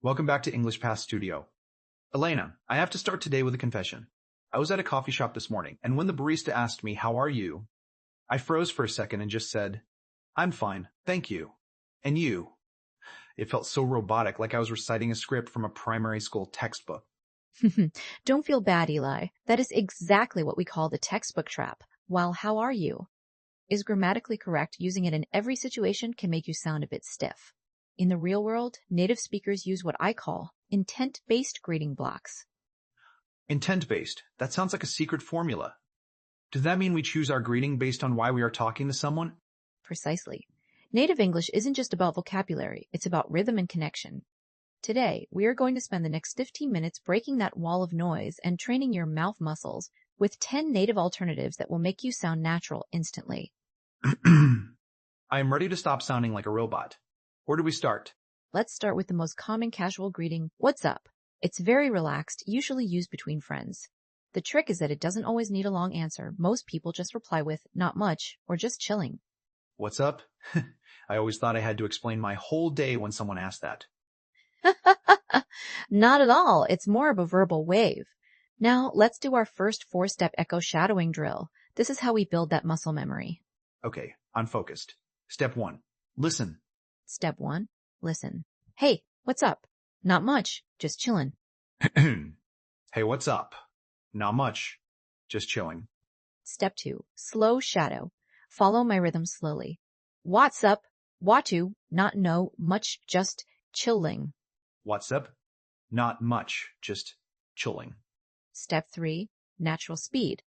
Welcome back to English Path Studio. Elena, I have to start today with a confession. I was at a coffee shop this morning, and when the barista asked me, "How are you?" I froze for a second and just said, "I'm fine, thank you." And you? It felt so robotic, like I was reciting a script from a primary school textbook. Don't feel bad, Eli. That is exactly what we call the textbook trap. While how are you is grammatically correct, using it in every situation can make you sound a bit stiff. In the real world, native speakers use what I call intent-based greeting blocks. Intent-based. That sounds like a secret formula. Does that mean we choose our greeting based on why we are talking to someone? Precisely. Native English isn't just about vocabulary, it's about rhythm and connection. Today, we are going to spend the next 15 minutes breaking that wall of noise and training your mouth muscles with 10 native alternatives that will make you sound natural instantly. I am ready to stop sounding like a robot. Where do we start? Let's start with the most common casual greeting, "What's up?" It's very relaxed, usually used between friends. The trick is that it doesn't always need a long answer. Most people just reply with, "Not much," or "Just chilling." What's up? I always thought I had to explain my whole day when someone asked that. Not at all. It's more of a verbal wave. Now, let's do our first 4-step echo shadowing drill. This is how we build that muscle memory. Okay, I'm focused. Step 1. Listen. Step 1. Listen. "Hey, what's up?" "Not much. Just chillin'." Hey, what's up? Not much. Just chilling. Step 2. Slow shadow. Follow my rhythm slowly. "What's up? Watu, not no, much, just chilling." What's up? Not much. Just chilling. Step 3. Natural speed.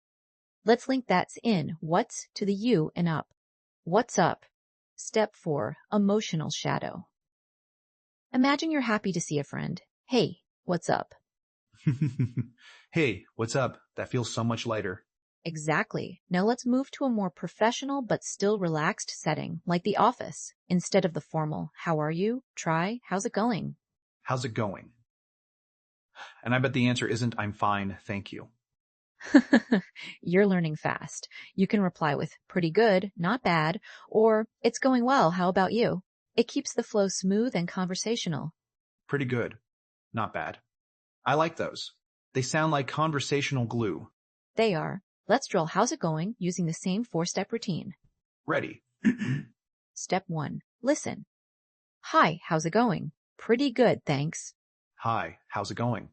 Let's link that's in, what's to the you and up. What's up? Step 4. Emotional shadow. Imagine you're happy to see a friend. "Hey, what's up?" Hey, what's up? That feels so much lighter. Exactly. Now let's move to a more professional but still relaxed setting, like the office. Instead of the formal, "How are you?" try, "How's it going?" How's it going? And I bet the answer isn't, "I'm fine, thank you." You're learning fast. You can reply with "Pretty good, not bad," or "It's going well, how about you?" It keeps the flow smooth and conversational. Pretty good. Not bad. I like those. They sound like conversational glue. They are. Let's drill "How's it going?" using the same 4-step routine. Ready. Step 1. Listen. "Hi, how's it going?" "Pretty good, thanks." Hi, how's it going?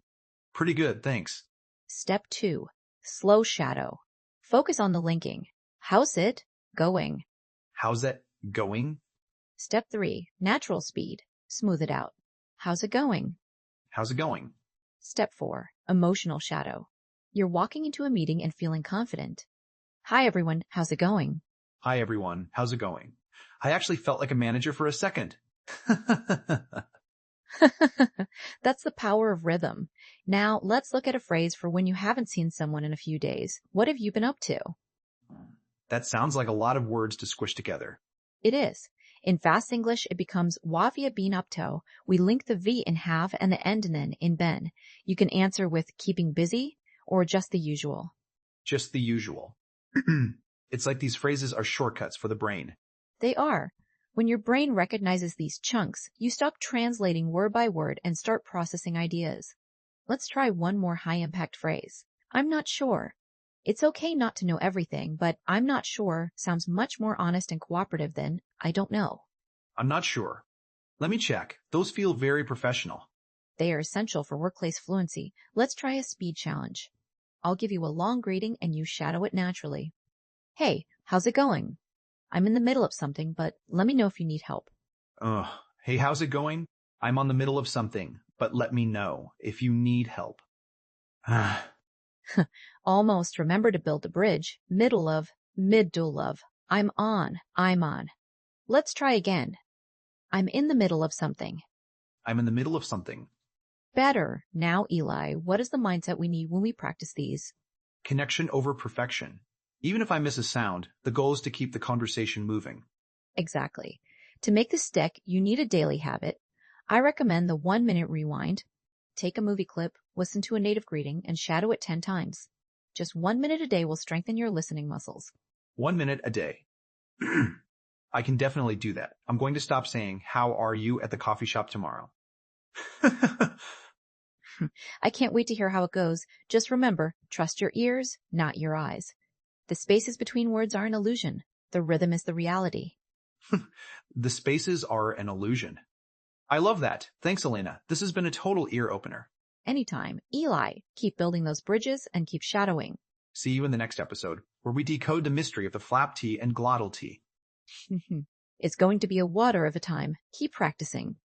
Pretty good, thanks. Step 2. Slow shadow. Focus on the linking. "How's it going?" How's that going? Step 3. Natural speed. Smooth it out. "How's it going?" How's it going? Step 4. Emotional shadow. You're walking into a meeting and feeling confident. "Hi everyone, how's it going?" Hi everyone, how's it going? I actually felt like a manager for a second. That's the power of rhythm. Now, let's look at a phrase for when you haven't seen someone in a few days. What have you been up to? That sounds like a lot of words to squish together. It is. In fast English, it becomes "What have you been up to?" We link the V in have and the end nen in ben. You can answer with "keeping busy" or "just the usual." Just the usual. It's like these phrases are shortcuts for the brain. They are. When your brain recognizes these chunks, you stop translating word by word and start processing ideas. Let's try one more high-impact phrase. "I'm not sure." It's okay not to know everything, but "I'm not sure" sounds much more honest and cooperative than "I don't know." I'm not sure. Let me check. Those feel very professional. They are essential for workplace fluency. Let's try a speed challenge. I'll give you a long greeting and you shadow it naturally. "Hey, how's it going?" "I'm in the middle of something, but let me know if you need help." Ugh. Hey, how's it going? I'm on the middle of something, but let me know if you need help. Almost. Remember to build the bridge. Middle of, middle of. I'm on. Let's try again. I'm in the middle of something. I'm in the middle of something. Better. Now, Eli, what is the mindset we need when we practice these? Connection over perfection. Even if I miss a sound, the goal is to keep the conversation moving. Exactly. To make this stick, you need a daily habit. I recommend the 1-minute rewind. Take a movie clip, listen to a native greeting, and shadow it 10 times. Just 1 minute a day will strengthen your listening muscles. 1 minute a day. I can definitely do that. I'm going to stop saying, "How are you?" at the coffee shop tomorrow. I can't wait to hear how it goes. Just remember, trust your ears, not your eyes. The spaces between words are an illusion. The rhythm is the reality. The spaces are an illusion. I love that. Thanks, Elena. This has been a total ear opener. Anytime. Eli, keep building those bridges and keep shadowing. See you in the next episode, where we decode the mystery of the flap T and glottal T. It's going to be a water of a time. Keep practicing.